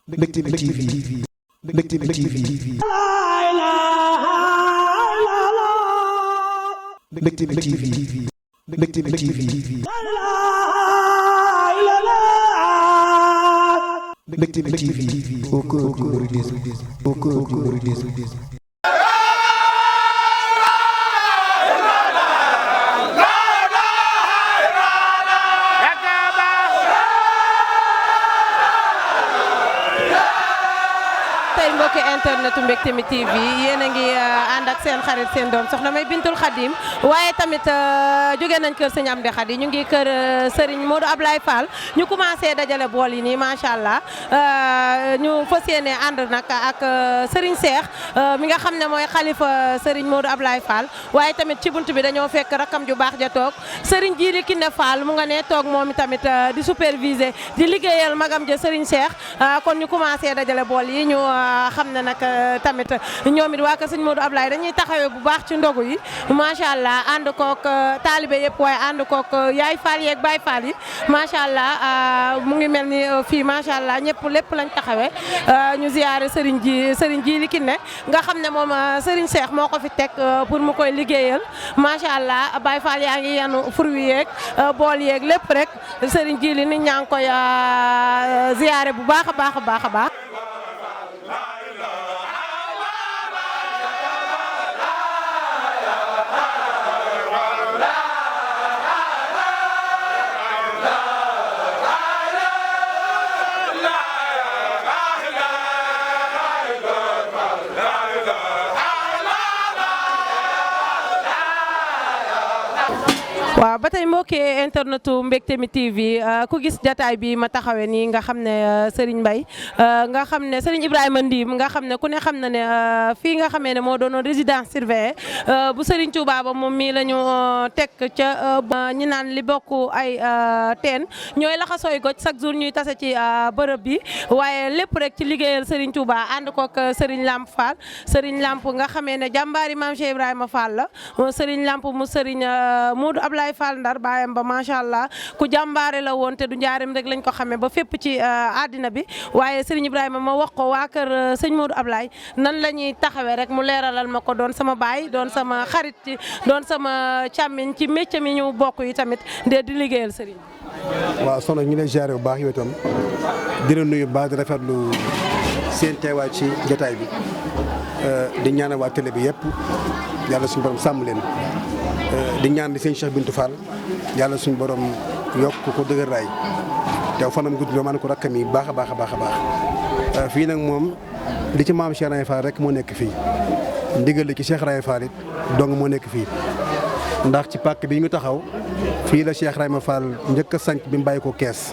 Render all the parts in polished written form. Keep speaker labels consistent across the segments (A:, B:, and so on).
A: Mbectemi TV Mbectemi TV Mbectemi TV Mbectemi TV Mbectemi TV au cœur du mouridisme au cœur du mouridisme.
B: mbokki internetu Mbectemi TV yéen a ngi ànd ak seen xarit seen doom soxna May Bintul Khadim waaye tamit jóge nañ kër sëñ Amdi Khady ñu ngi kër Serigne Modou Ablaye Fall ñu commencé dajale bool yi nii macha allah ñu fas yéene ànd nag ak Serigne Cheikh mi nga xam ne mooy xalifa Serigne Modou Ablaye Fall waaye tamit ci bunt bi dañoo fekk rakam ju baax ja toog Serigne Djili Kiné Fall mu nga ne toog moom tamit di superviser di liggéeyal magam ja Serigne Cheikh kon ñu commencé dajale bool yi ñu xam ne nag tamit ñoom it waa kër sëñ Modou Ablaye dañuy taxawee bu baax ci ndogu yi macha allah ànd kook taalibe yëpp waaye ànd kook yaay Fall yeeg Baay Fall yi macha allah mu ngi mel ni fii macha allah ñëpp lépp lañ taxawee ñu ziyaare Serigne Djili Kiné nga xam ne moom Serigne Cheikh moo ko fi teg pour mu koy liggéeyal macha allah Baay Fall yaa ngi yanu fur wi yeeg bool yeeg lépp rek Serigne Djili nit ñaa ngi koy ziyaare bu baax a baax a baax a baax. waaw ba tey mbokki internetu Mbectemi TV ku gis jataay bi ma taxawee nii nga xam ne Serigne Mbaye nga xam ne Serigne Ibrahima Ndim nga xam ne ku ne xam na ne fii nga xamee ne moo doonoon résidence surveillée bu Serigne Touba ba moom mii la ñu teg ca ñi naan li bokk ay teen ñooy laxasooy goj chaque jour ñuy tase ci bërëb bi waaye lépp rek ci liggéeyal Serigne Touba ànd kook Serigne Lamp Fall Serigne Lamp nga xamee ne jàmbaari maam Cheikh Ibrahima Fall la Serigne Lamp mu Serigne Modou Ablaye Fall Ndar baayam ba macha allah ku jàmbaare la woon te du njaarim rek lañ ko xamee ba fépp ci àddina bi waaye Serigne Ibrahima ma wax ko waa kër sëñ Modou Ablaye nan la ñuy taxawee rek mu leeralal ma ko doon sama baay doon sama xarit ci doon sama càmmiñ ci métier mi ñu bokk yi tamit di liggéeyal Serigne.
C: waaw soxna ñu lay ziare bu baax yow itam di la nuyu baax di rafetlu seen teewaay ci jotaay bi di ñaanal waa télé bi yëpp yàlla suñu borom sàmm leen. di ñaan di seen Cheikh Bintou Fall yàlla suñu borom yokk ko dëgër raay te fanam gudd man ko rakkam yi baax a baax a baax a baax fii nag moom li ci maam Cheikh Raye Fall rek moo nekk fii ndigal li ci Cheikh Raye Fall it dong moo nekk fii ndax ci pàkk bi ñu taxaw fii la Cheikh Raye Fall njëkk a sanc bi mu bàyyi ko Kees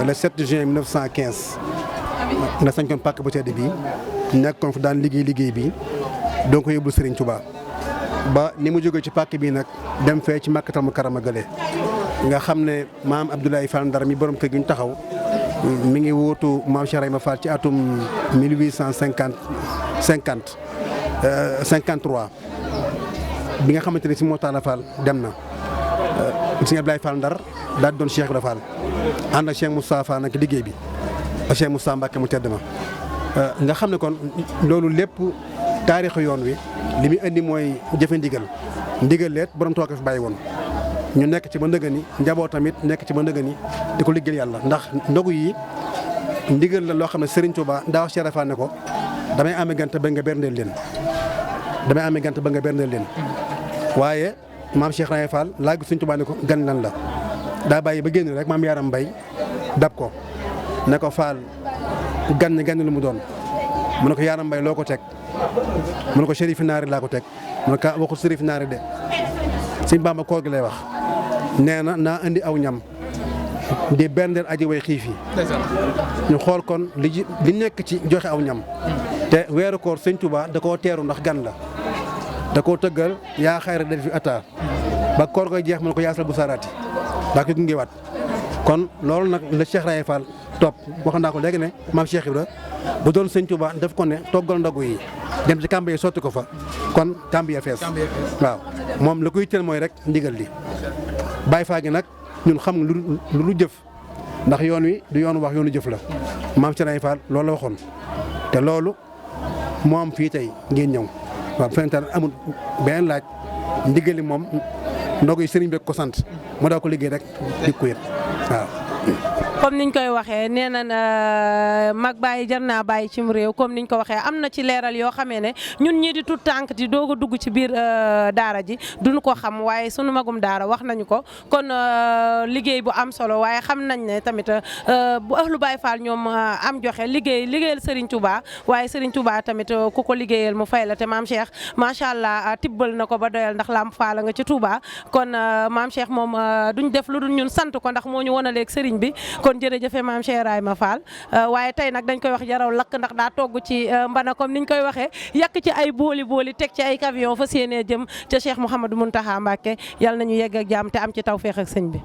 C: le 7 juin 1915 la sancoon pàkk bu tedd bi nekkoon fu daan liggéey bi donc yóbbu Serigne Touba. ba ni mu jógee ci pàkk bii nag dem fee ci Makkatal Mukarrama gële nga xam ne maam Abdoulaye Fall Ndar mi borom kër gi ñu taxaw mi ngi wóotu maam Cheikh Ibrahima Fall ci atum 1853 bi nga xamante ne si moo Talla Fall dem na sëñ Abdoulaye Fall Ndar daal di doon Cheikh Ibrahima Fall ànd ak Cheikh Moustapha Fall nag liggéey bi ak Cheikh Moustapha Mbacke mu tedd ma nga xam ne kon loolu lépp taarixu yoon wi li muy indi mooy jëfe ndigal leet borom tooke fi bàyyi woon ñu nekk ci ba ndëgëni njaboot tamit nekk ci ba ndëgëni di ko liggéeyal yàlla ndax ndogu yi ndigal la loo xam ne Serigne Touba daa wax Cheikh Fall ne ko damay amee gant ba nga berndeel leen waaye maam Cheikh Raye Fall laaj Serigne Touba ne ko gan lan la daa bàyyi ba génn rek maam Yaram Mbay dab ko ne ko Fall gan lu mu doon mu ne ko Yaram Mbay loo ko teg mu ne ko Chérif Naari laa ko teg mu ne ko waxul Chérif Naari de sëñ Bamba koor gi lay wax nee na naa indi aw ñam di berndeel aji way xiif yi ñu xool kon li nekk ci joxe aw ñam te weeru koor sëñ Touba da koo teeru ndax gan la da koo tëggal yaa xayra da fi atta ba koor koy jeex mu ne ko yaasal bu saaraati daa ko gungewaat kon loolu nag la Cheikh Raye Fall topp wax naa ko léegi ne maam Cheikh Ibra bu doon sëñ Touba daf ko ne toggal ndogu yi dem ci kàmb yi sotti ko fa kon kàmb ya fees waaw moom la koy teel mooy rek ndigal li Baye Fall gi nag ñun xam nga lu jëf ndax yoon wi du yoonu wax yoonu jëf la maam Serigne Fall loolu la waxoon te loolu moo am fii tey ngeen ñëw waaw fentaan amul benn laaj ndigali moom ndogu yi sëriñ bi ko sant mu daa ko liggéey rek di ko yëg waaw.
B: comme niñ koy waxee nee na mag bàyyi jar naa bàyyi cim réew comme niñ ko waxee am na ci leeral yoo xamee ne ñun ñii di tut tànk di doog a dugg ci biir daara ji duñu ko xam waaye sunu magum daara wax nañu ko kon liggéey bu am solo waaye xam nañ ne tamit bu ahlu Baye Fall ñoom am joxe liggéeyal Serigne Touba waaye Serigne Touba tamit ku ko liggéeyal mu fay la te maam Cheikh macha allah tibbal na ko ba doyal ndax Lamp Fall nga ci Touba kon maam Cheikh moom duñ def lu dul ñun sant ko ndax moo ñu wonaleeg Serigne bi. kon jërëjëfe maam Cheikh Ibrahima Fall waaye tey nag dañ koy wax jaraw lakk ndax daa togg ci mbana comme niñ koy waxee yàq ci ay booli teg ci ay camion fa séenee jëm ca Cheikh Mouhamadou Mountakha Mbacké yàlla nañu yegg ak jàmm te am ci tawfeex ak sëñ bi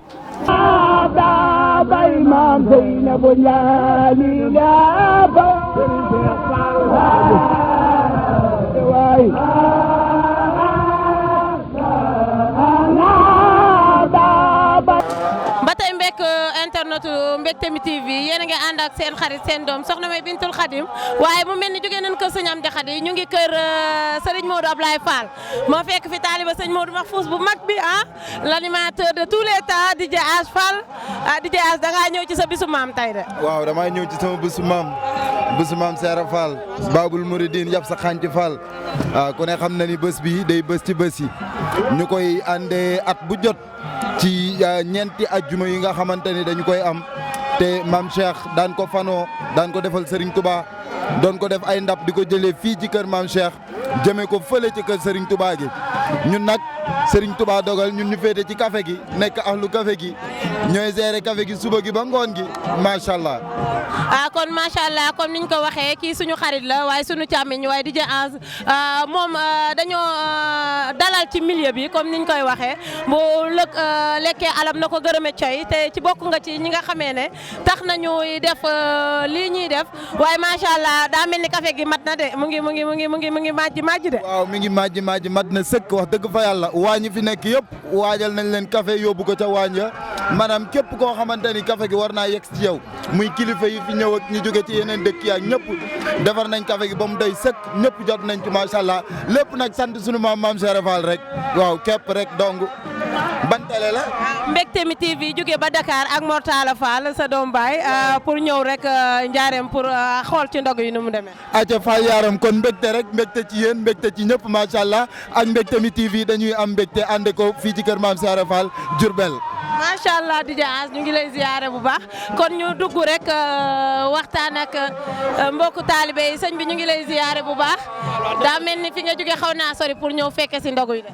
B: internet Mbecté mi TV yéen a ngi ànd ak seen xarit seen doom soxna May Bintul Khadim waaye mu mel ni jógee nañ kër sëñ Amdi Khady ñu ngi kër Serigne Modou Ablaye Fall moo fekk fi taaliba sëñ Modou Mahfous bu mag bi l'animateur de tous les temps DJ As Fall DJ As da ngaa ñëw ci sa bisu maam tey de.
D: waaw damaa ñëw ci sama bisu maam Seera Fall Babul Mouridine yab sa xànc Fall ku ne xam na ni bés bi day bés ci bés yi ñu koy àndee at bu jot. ci ñeenti ajjuma yi nga xamante ni dañu koy am te maam Cheikh daan ko fanoo daan ko defal Serigne Touba doon ko def ay ndab di ko jëlee fii ci kër maam Cheikh jëmee ko fële ci kër Serigne Touba gi ñun nag Serigne Touba dogal ñun ñu féete ci café gi nekk ahlu café gi ñooy gérer café gi suba gi ba ngoon gi macha allah.
B: kon macha allah comme niñ ko waxee kii suñu xarit la waaye suñu càmmiñ waaye DJ Az moom dañoo dalal ci milieu bi comme niñ koy waxee bu lekkee alam na ko gërëme coy te ci bokk nga ci ñi nga xamee ne tax nañuy def lii ñuy def waaye macha allah daa mel ni café gi mat na de mu ngi majji de.
D: waaw mi ngi majji mat na sëkk wax dëgg fa yàlla waañi fi nekk yëpp waajal nañ leen café yóbbu ko ca waañ ya maanaam képp koo xamante ni café gi war naa yegg ci yow muy kilifa yi fi ñëw ak ñu jóge ci yeneen dëkk yi ak ñëpp defar nañ café gi ba mu doy sëkk ñëpp jot nañ ci macha allah lépp nag sant sunu maam Cheikh Fall rek waaw képp rek dong ban télé la.
B: Mbecté mi TV jóge ba Dakar ak Mortala Fall sa doom baay pour ñëw rek njaareem pour xool ci ndog yi nu mu demee.
D: aca Fall yaaram kon mbégte rek mbégte ci yéen mbégte ci ñëpp macha allah ak Mbecté mi TV dañuy am mbégte ànd ko fii ci kër maam Cheikh Fall Diourbel.
B: macha allah DJ Az ñu ngi lay ziyaare bu baax kon ñu dugg rek waxtaan ak mbokku taalibe yi sëñ bi ñu ngi lay ziyaare bu baax daa mel ni fi nga jóge xaw naa sori pour ñëw fekke si ndogu yi de.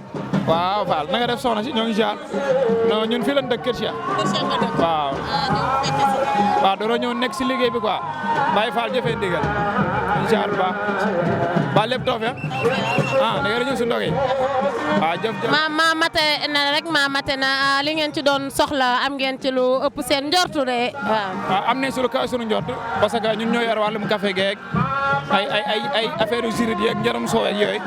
E: waaw Fall na nga def soxna si ñoo ngi ziar non ñun fii lañ dëkk Kër Cheikh. waaw. waaw dooroo ñëw nekk si liggéey bi quoi Baye Fall jëfee ndigal ziar bu baax ba lépp tawfeex da nga ñëw si ndog yi waaw jëf.
B: maa mate na rek maa mate na li ngeen ci doon soxla am ngeen ci lu ëpp seen njortu de waaw.
E: am nañ si lu kaw suñu njort parce que ñun ñoo yor wàllum café geeg ay affaire yu sirit yi ak njaram soo ak yooyu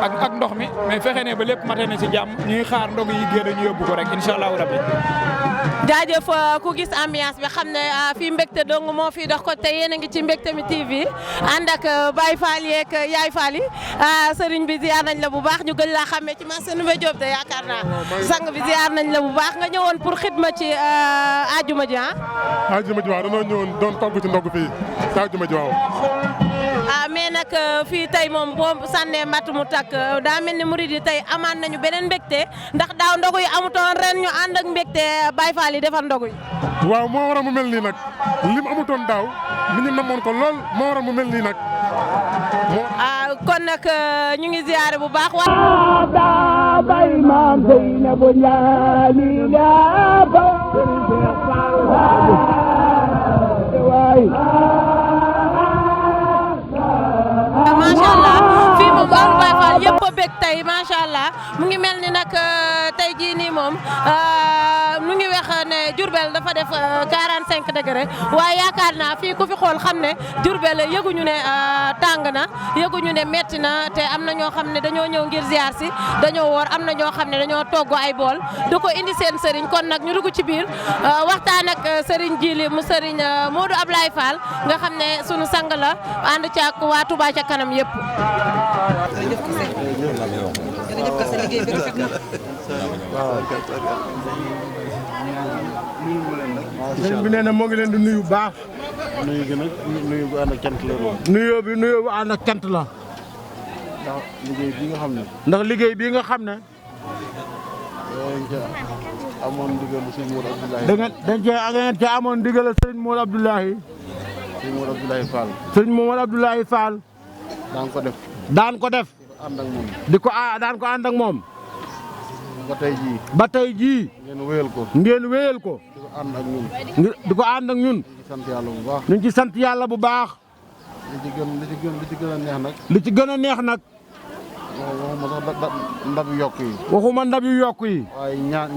E: ak ndox mi mais fexe ne ba lépp mate na si jàmm ñuy xaar ndog yi génn ñu yóbbu ko rek incha allahu rabbi.
B: jaajëf ku gis ambiance bi xam ne fii mbégte dong moo fi dox ko te yéen a ngi ci Mbecté mi TV ànd ak Baye Fall yeeg Yaay Fall yi sëriñ bi ziar nañ la bu baax ñu gën laa xàmmee ci marché Ndoumbé Diop de yaakaar naa sang bi ziar nañ la bu baax nga ñëwoon pour xidma ci ajuma ji
F: ajuma ji waaw dañoo ñëwoon doon togg ci ndogg fii ci ajuma ji waaw.
B: mais nag fii tey moom boo sànnee matt mu takk daa mel ni murid yi tey amaan nañu beneen mbégte ndax daaw ndogu yi amutoon ren ñu ànd ak mbégte Baye Fall yi defar ndogu yi.
F: waaw moo waral mu mel nii nag lim amutoon daaw nit ñi namoon ko lool moo waral mu mel nii nag.
B: kon nag ñu ngi ziare bu baax macha allah fii moom ahlu Baye Fall yëpp a bég tey macha allah mu ngi mel ni nag tey jii nii moom mu ngi wax ne Diourbel dafa def 45 degré waaye yaakaar naa fii ku fi xool xam ne Diourbel yëguñu ne tàng na yëguñu ne metti na te am na ñoo xam ne dañoo ñëw ngir ziar si dañoo woor am na ñoo xam ne dañoo togg ay bool du ko indi seen sëriñ kon nag ñu dugg ci biir waxtaan ak Serigne Djili mu Serigne Modou Ablaye Fall nga xam ne sunu sang la ànd ci ak waa Touba ca kanam yëpp.
G: jërëjëf Kassé liggéey bi rafet na.
H: sëñ bi nee na moo ngi leen di nuyu bu baax.
C: nuyu gi nag nuyu bu ànd ak cant la moom.
H: nuyoo bu ànd ak cant la.
C: ndax liggéey bi nga xam ne.
H: ndax liggéey bii nga xam ne.
C: amoon ndigalu sëñ Modou Abdoulaye.
H: ngeen ca amoon ndigalu sëñ Modou Abdoulaye.
C: sëñ Modou Abdoulaye Fall.
H: sëñ Modou Abdoulaye Fall.
C: daan ko def.
H: daan ko def.
C: ànd ak moom.
H: daan ko ànd ak moom.
C: ba tey jii.
H: ngeen wéyal ko.
C: di ko ànd ak ñun.
H: di ko ànd ak ñun.
C: di sant yàlla bu baax.
H: ñu ngi ci sant yàlla bu baax.
C: li ci gën a neex nag.
H: li ci gën a neex nag.
C: waxuma sax ndab yu yokk yi.
H: waxuma ndab yu yokk yi.
C: waaye ñaan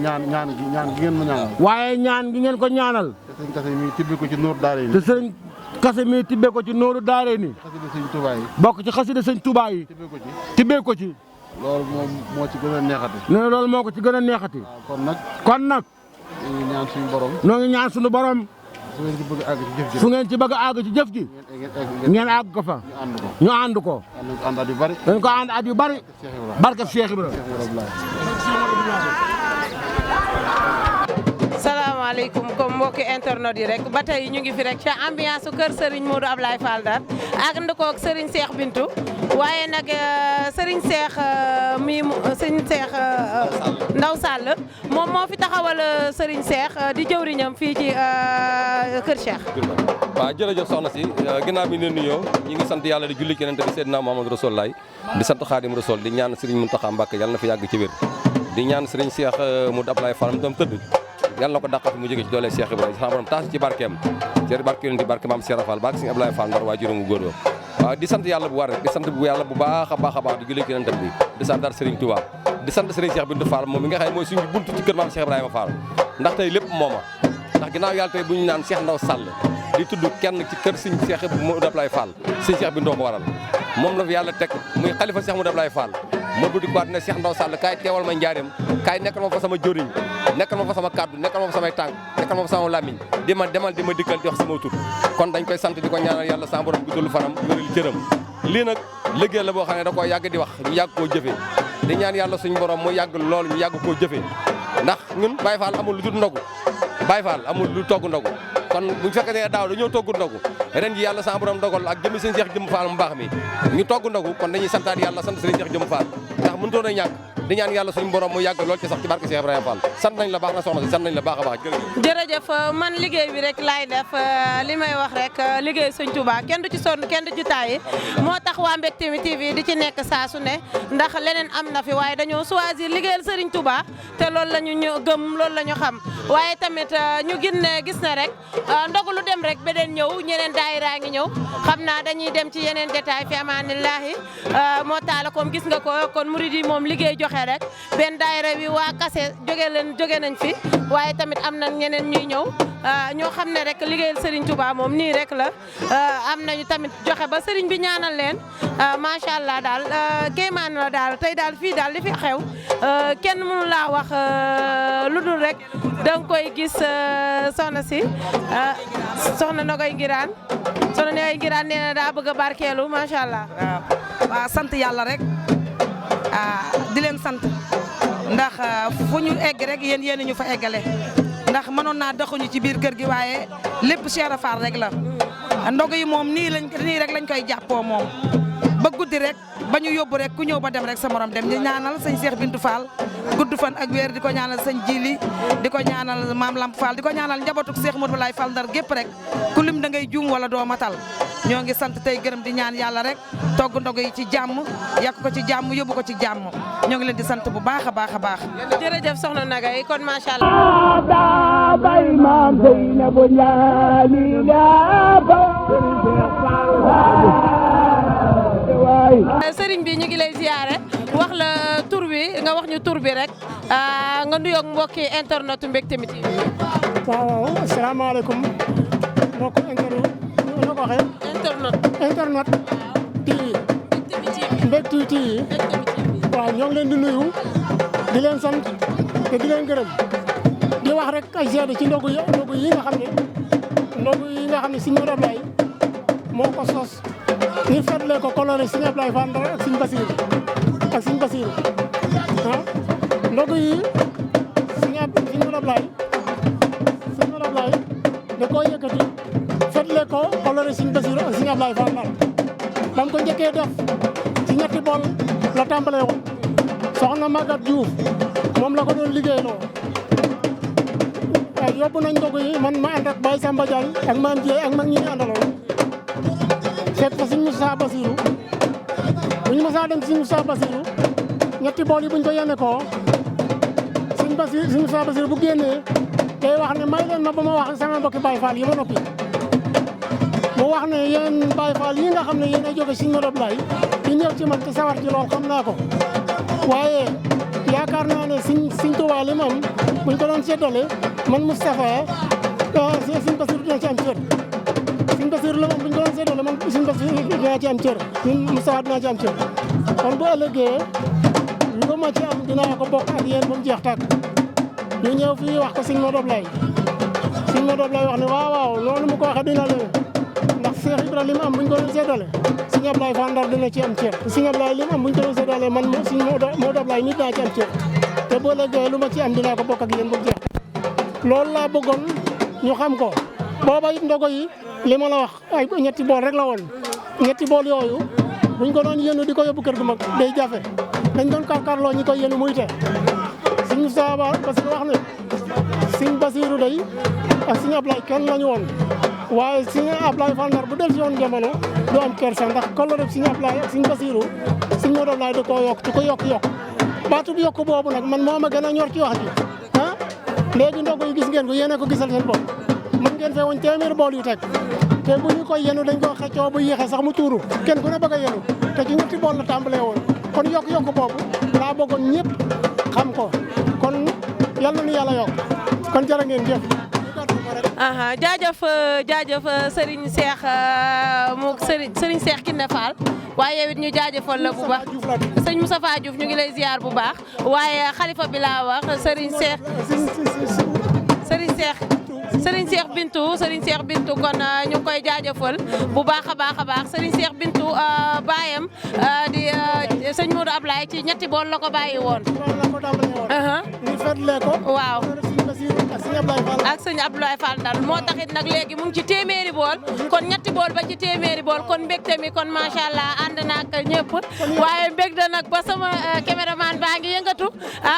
C: gi ngeen ma ñaanal.
H: waaye ñaan gi ngeen ko ñaanal.
C: te sëñ Kassé mi tibbee ko ci Nooru Daare ni.
H: te sëñ Kassé mi tibbee ko ci Nooru Daare ni.
C: xasida sëñ Touba yi.
H: bokk ci xasida sëñ Touba yi. tibbee ko ci.
C: loolu moom moo ci gën a neexati.
H: nee na loolu moo ko ci gën a neexati.
C: waaw
H: kon nag.
C: ñu ngi ñaan suñu borom.
H: noo ngi ñaan suñu borom.
C: fu ngeen ci bëgg a àgg ci jëf ji.
H: fu ngeen ci bëgg a àgg ci jëf ji. ngeen àgg ko fa. ñu ànd ko.
C: ànd at yu bari.
H: dañ ko ànd at yu bari. barke Cheikh Ibra.
B: salaamaaleykum comme mbokki internet yi rek ba tey ñu ngi fi rek ca ambiance su kër Serigne Modou Ablaye Fall Ndar ak ndëkkoog Serigne Cheikh Bintou waaye nag Serigne Cheikh Serigne Cheikh Ndaw Sall moom moo fi taxawal Serigne Cheikh di jëwriñam fii ci kër Cheikh.
I: waaw jërëjëf soxna si ginnaaw bi ñu nuyoo ñi ngi sant yàlla di julli ci Yonent bi Seydina Muhammadu Rasulullah di sant Xaadim Rasul di ñaan Serigne Mountakha Mbacké yàlla na fi yàgg ci wér di ñaan Serigne Cheikh Modou Ablaye Fall mu doon tëdd yàlla na ko dàqat mu jóge ci doole Cheikh Ibrahima sama borom taas ci barkeem ci barke Yonent bi barke maam Cheikh Fall barke Serigne Ablaye Fall Ndar waa juróomu góor waaw di sant yàlla bu war rek di sant bu yàlla bu baax a baax di julli ci Yonent bi di sant dar Serigne Touba di sant Serigne Cheikh Bintou Fall moom mi nga xam ne mooy suñu buntu ci kër maam Cheikh Ibrahima Fall ndax tey lépp mooma ndax ginnaaw yàlla tey bu ñu naan Cheikh Ndaw Sall di tudd kenn ci kër Serigne Cheikh Modou Ablaye Fall Serigne Cheikh Bintou ko waral moom la fi yàlla teg muy xalifa Cheikh Modou Ablaye Fall ma buddi ko ne Cheikh Ndaw Sall kaay teewal ma njaareem kaay nekkal ma fa sama joriñ nekkal ma fa sama kaddu nekkal ma fa samay tànk nekkal ma fa sama lamiñ di ma demal di ma dikkal di wax sama tur kon dañ koy sant di ko ñaanal yàlla sa borom guddalu fanam wéral cëram lii nag liggéey la boo xam ne da koo yàgg di wax ñu yàgg koo jëfee di ñaan yàlla suñu borom mu yàgg loolu ñu yàgg koo jëfee ndax ñun Baye Fall amul lu dul ndogu Baye Fall amul lu togg ndogu kon buñu fekkee ne daaw dañoo togg ndogu ren ji yàlla sa borom dogal ak jëmi sëñ Cheikh Jëmm Fall mu baax mi ñu togg ndogu kon dañuy santaat yàlla sant sëñ Cheikh Jëmm Fall ndax mënutoon a ñàkk di ñaan yàlla suñu borom mu yàgg lool ci sax ci barke Cheikh Ibrahima Fall sant nañ la baax na soxna si sant nañ la baax a baax
B: jërëjëf man liggéey bi rek laay def li may wax rek liggéey sëñ Touba kenn du ci sonn kenn du ci taayi moo tax waa Mbectemi TV di ci nekk saa su ne ndax leneen am na fi waaye dañoo choisir liggéeyal Serigne Touba te loolu la ñu gëm loolu la ñu xam waaye tamit ñu gis ne rek ndogu lu dem rek beneen ñëw ñeneen daayira ngi ñëw xam naa dañuy dem ci yeneen détail fi amaanillahi moo taala comme gis nga ko kon murid yi moom liggéey joxe rek benn daayira bi waa Kassé jóge nañ fi waaye tamit am na ñeneen ñuy ñëw ñoo xam ne rek liggéeyal Serigne Touba moom nii rek la am nañu tamit joxe ba Serigne bi ñaanal leen macha allah daal kéemaan la daal tey daal fii daal li fi xew kenn mënu laa wax lu dul rek danga koy gis soxna si soxna Nogoy Ngiraan soxna Nogoy Ngiraan nee na daa bëgg a barkeelu macha allah.
G: waaw sant yàlla rek di leen sant ndax fu ñu egg rek yéen ñu fa eggale ndax mënoon naa doxuñu ci biir kër gi waaye lépp Cheikh Fall rek la ndog yi moom nii rek lañ koy jàppoo moom ba guddi rek ba ñu yóbbu rek ku ñëw ba dem rek sa morom dem di ñaanal sëñ Cheikh Bintou Fall gudd fan ak wér di ko ñaanal sëñ Jili di ko ñaanal maam Lamp Fall di ko ñaanal njabootuk Cheikh Modou Ablaye Fall Ndar gépp rek ku lim da ngay juum wala doo matal ñoo ngi sant tey gërëm di ñaan yàlla rek togg ndog yi ci jàmm yàq ko ci jàmm yóbbu ko ci jàmm ñoo ngi leen di sant bu baax a baax a baax.
B: jërëjëf soxna Nagay kon macha allah. sëriñ bi ñu ngi lay ziyaare wax la tur bi nga wax ñu tur bi rek nga nuyoog mbokki internet Mbectemi TV.
J: waaw asalaamaaleykum mbokki internet ñu ko waxee. internet TV. Mbectemi TV. waaw ñoo ngi leen di nuyu di leen sant te di leen gërëm di di wax rek ay seede ci ndogu yi nga xam ne Serigne Modou Ablaye moo ko sos ngir fetlee ko coloré Serigne Ablaye Fall Ndar ak Serigne Bassirou ah ndogu yi Serigne Modou Ablaye da koo yëkkati fetlee ko coloré Serigne Bassirou ak Serigne Ablaye Fall Ndar ba mu ko njëkkee def ci ñetti bool la tàmbalee woon soxna Maguette Diouf moom la ko doon liggéeyloo yóbbu nañ ndogu yi man ma ànd ak Baye Samba Diagne ak Mame Dieye ak mag ñi ñu àndaloon fekk fa Serigne Moussa Bassirou bu ñu mësaa dem Serigne Moussa Bassirou ñetti bool yi buñ ko yene ko Serigne Moussa Bassirou bu génnee day wax ne may leen ma ba ma wax sama mbokki Baye Fall yi ma noppi mu wax ne yéen Baye Fall yi nga xam ne yéen a jóge Serigne Modou Ablaye di ñëw ci man te sawar ci lool xam naa ko waaye yaakaar naa ne Serigne Touba li moom buñ ko doon séddale man Moustapha Serigne Bassirou dina ci am cër Serigne Bassirou la moom buñ ko doon séddale man Serigne Bassirou dina ci am cër Moustapha dina ci am cër kon bu ëllëgee lu ma ci am dinaa ko bokk ak yéen ba mu jeex tàkk ñu ñëw fii wax ko Serigne Modou Ablaye wax ne waaw noonu mu ko waxee dina leen ndax Cheikh Ibrahima am buñ ko doon séddale Serigne Ablaye Fall Ndar dina ci am cër Serigne Ablaye li mu am buñ ko doon séddale man Serigne Modou Ablaye nit naa ci am cër te boo ëllëgee lu ma ci am dinaa ko bokk ak yéen ba mu jeex loolu laa bëggoon ñu xam ko booba it ndogo yi li ma la wax ay ñetti bool rek la woon ñetti bool yooyu buñ ko doon yéenu di ko yóbbu kër gu mag day jafe dañ doon karkarloo ñi koy yéenu muy te Serigne Moussa parce que wax ne Serigne Bassirou day ak Serigne Ablaye kenn lañu woon waaye Serigne Ablaye Fall Ndar bu del si woon jamono du am kersa ndax kollo def Serigne Ablaye ak Serigne Bassirou Serigne Modou Ablaye da koo yokk di ko yokk baatu bi yokk boobu nag man moo ma gën a ñor ci wax ji ah léegi ndogu yi gis ngeen ko yéen a ko gisal seen bopp mën ngeen fee woon téeméer bool yu teg te bu ñu koy yenu dañ ko xëccoo bu yéexee sax mu tuuru kenn ku ne bëgg a yenu te ci ñetti bool la tàmbalee woon kon yokk boobu laa bëggoon ñëpp xam ko kon yal na nu yàlla yokk kon jërë ngeen jëf.
B: jaajëf Serigne Cheikh Serigne Cheikh Kiné Fall waaye yow it ñu jaajëfal la bu baax sëñ Moustapha Diouf ñu ngi lay ziar bu baax waaye xalifa bi laa wax Serigne Cheikh Bintou kon ñu ngi koy jaajëfal bu baax a baax Serigne Cheikh Bintou baayam di sëñ Modou Ablaye ci ñetti bool la ko bàyyi woon.
J: ñu fetlee ko.
B: waaw ak sëñ Abdoulaye Fall Ndar moo taxit nag léegi mu ngi ci téeméeri bool kon ñetti bool ba ci téeméeri bool kon mbégte mi kon macha allah ànd na ak ñëpp waaye mbégte nag ba sama caméraman baa ngi yëngatu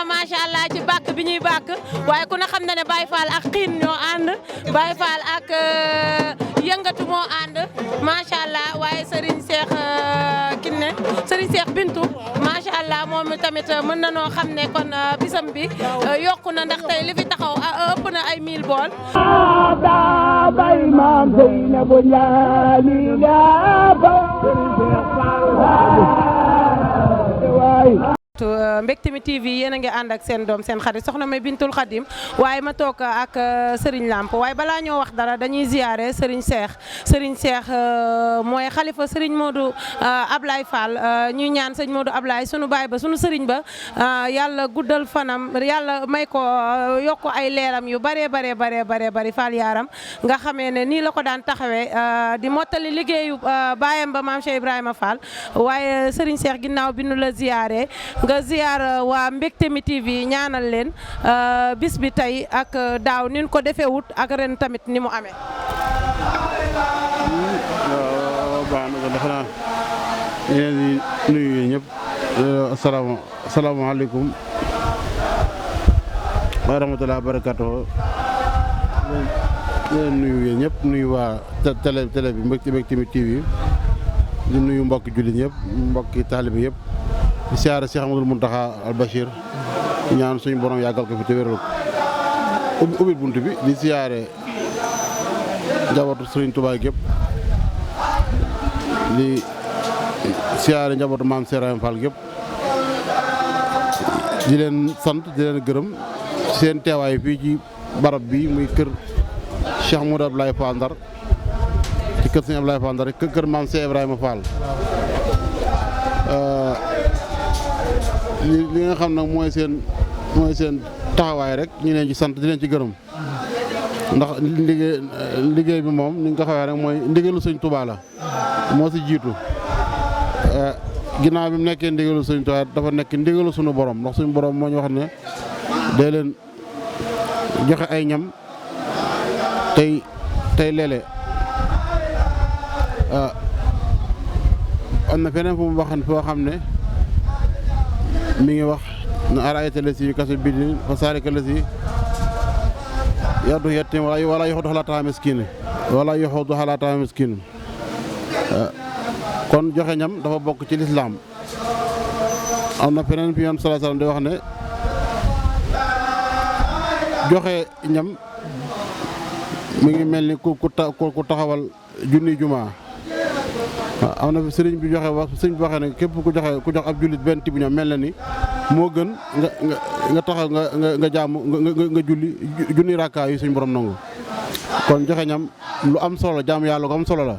B: macha allah ci bàkk bi ñuy bàkk waaye ku ne xam na ne Baye Fall ak xiin ñoo ànd Baye Fall ak yëngatu moo ànd macha allah waaye Serigne Cheikh Kiné Serigne Cheikh Bintou macha allah moom tamit mën na noo xam ne kon bisam bi yokku na ndax tey li fi taxaw ëpp na ay 1000 bool. Mbectemi TV yéen a ngi ànd ak seen doom seen xarit soxna May Bintul Khadim waaye ma toog ak Serigne Lamp waaye balaa ñoo wax dara dañuy ziare Serigne Cheikh mooy xalifa Serigne Modou Ablaye Fall ñuy ñaan Serigne Modou Ablaye sunu baay ba sunu Serigne ba yàlla guddal fanam yàlla may ko yokk ay leeram yu bare Fall yaaram nga xamee ne nii la ko daan taxawee di mottali liggéeyu baayam ba maam Cheikh Ibrahima Fall waaye Serigne Cheikh ginnaaw bi nu la ziare nga ziar waa Mbectemi TV ñaanal leen bis bi tey ak daaw nin ko defee wut ak ren tamit ni mu amee.
H: baax na ko defe naa ñu leen di nuyu ñëpp asalaamaaleykum wa rahmatulah barakatuh leen nuyu yéen ñëpp nuyu waa télé bi Mbectemi TV di nuyu mbokki jullit ñëpp mbokki taalibe yëpp di siyaare Cheikh Amadou Mountakha Al Bachir ñaan suñu borom yàggal ko fi te wéral ko ubbi bunt bi di siyaare njabootu Serigne Touba gépp di siyaare njabootu Maam Serigne Fall gépp di leen sant di leen gërëm seen teewaay fii ci barab bi muy kër Cheikh Modou Ablaye Fall Ndar ci kër Serigne Ablaye Fall Ndar kër Maam Cheikh Ibrahima Fall li nga xam nag mooy seen taxawaay rek ñu leen ci sant di leen ci gërëm ndax liggéey bi moom ni nga ko xawee rek mooy ndigalu sëñ Tuubaa la moo si jiitu ginnaaw bi mu nekkee ndigalu sëñ Tuubaa dafa nekk ndigalu suñu borom ndax suñu borom moo ñu wax ne day leen joxe ay ñam tey leele am na feneen fu mu waxan foo xam ne mi ngi wax na araayta la si kasu bidin fa saarika la si yaddu yettim wala yoxudu xalaa taxa miskin kon joxe ñam dafa bokk ci lislaam am na feneen fi yoon sallallahu alayhi wasallam di wax ne joxe ñam mi ngi mel ni ku taxawal junni jumaa waaw am na fi sëriñ bi waxee ne képp ku jox ab jullit benn tibb ñam mel na ni moo gën nga taxaw nga jaamu nga julli junni rakkaa yu suñ borom nangu kon joxe ñam lu am solo la jaamu yàlla ko am solo la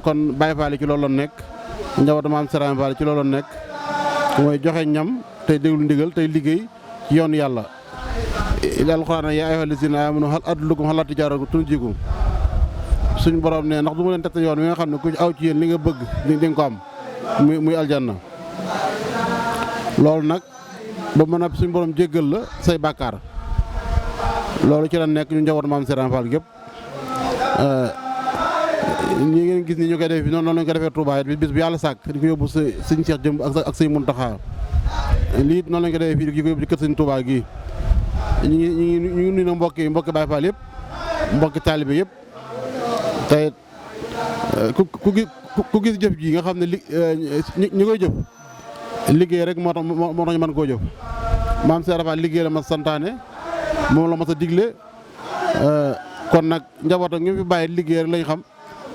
H: kon Baye Fall ci loolu la nekk njabootu Maam Serigne Fall ci loolu la nekk mooy joxe ñam tey déglu ndigal tey liggéey ci yoonu yàlla alxuraan yaa ayyuhal lazina aamanu hal adullukum alaa tijaaratin tunjiikum suñ borom ne ndax du ma leen teg yoon wi nga xam ne ku aw ci yéen li nga bëgg di nga ko am muy aljanna loolu nag ba mën a suñ borom jéggal la say bàkkaar loolu ci la nekk ñu njabootu Maam Serigne Fall gépp ñi ngeen gis ni ñu koy def fi noonu lañ ko defee Touba bis bu yàlla sàkk di ko yóbbu sëñ Cheikh Jëmb ak sëñ Muntaxa lii noonu lañ ko defee fii di ko yóbbu ci kër sëñ Touba gii ñu ngi nuyu na mbokki Baye Fall yëpp mbokki taalibe yëpp tey ku gis jëf ji nga xam ne ñi koy jëf liggéey rek moo tax ñu mën koo jëf Maam Serigne Fall liggéey la ma santaane moom la ma sa digle kon nag njaboot ak ngi fi bàyyi liggéey rek lañ xam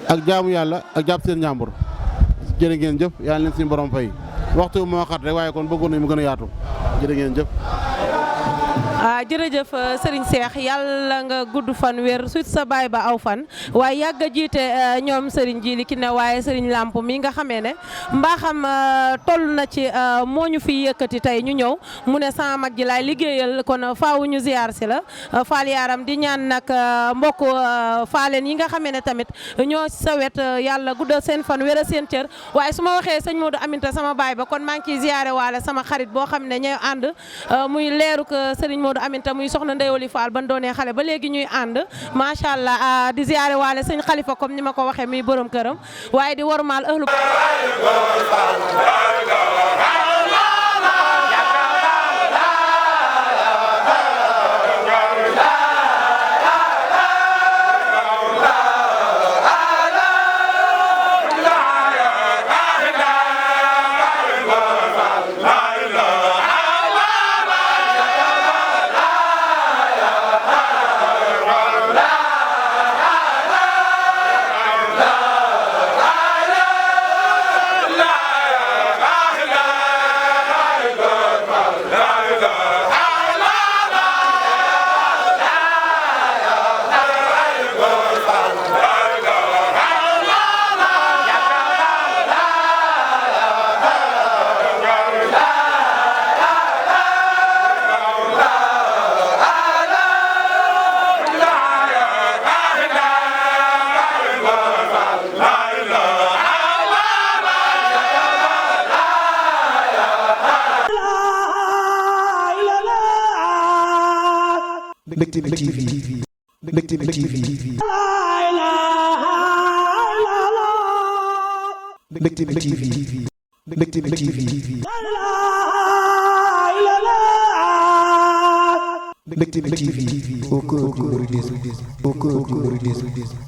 H: ak jaamu yàlla ak jàpp seen ñaambur jërë ngeen jëf yàlla leen suñu borom fay waxtu moo xat rek waaye kon bëggoon nañu mu gën a yaatu jërë ngeen jëf.
B: jërëjëf Serigne Cheikh yàlla nga gudd fan wér suit sa baay ba aw fan waaye yàgg a jiite ñoom Serigne Djily Kiné waaye Serigne Lamp mi nga xamee ne mbaaxam toll na ci moo ñu fi yëkkati tey ñu ñëw mu ne sama mag ji laay liggéeyal kon faawu ñu ziar si la faal yaaram di ñaan nag mbokk faaleen yi nga xamee ne tamit ñoo sa wet yàlla guddal seen fan wér a seen cër waaye su ma waxee sëñ Modou Aminta sama baay ba kon maa ngi ciy ziare waale sama xarit boo xam ne ñooy ànd muy leeruk Serigne Modou Aminta muy soxna Ndeyoli Fall ban doonee xale ba léegi ñuy ànd macha allah di ziare waale sëñ Khalifa comme ni ma ko waxee muy borom këram waaye di wormaal ëhlu
A: Mbectemi TV Mbectemi TV Mbectemi TV Mbectemi TV Mbectemi TV au cœur du mouridisme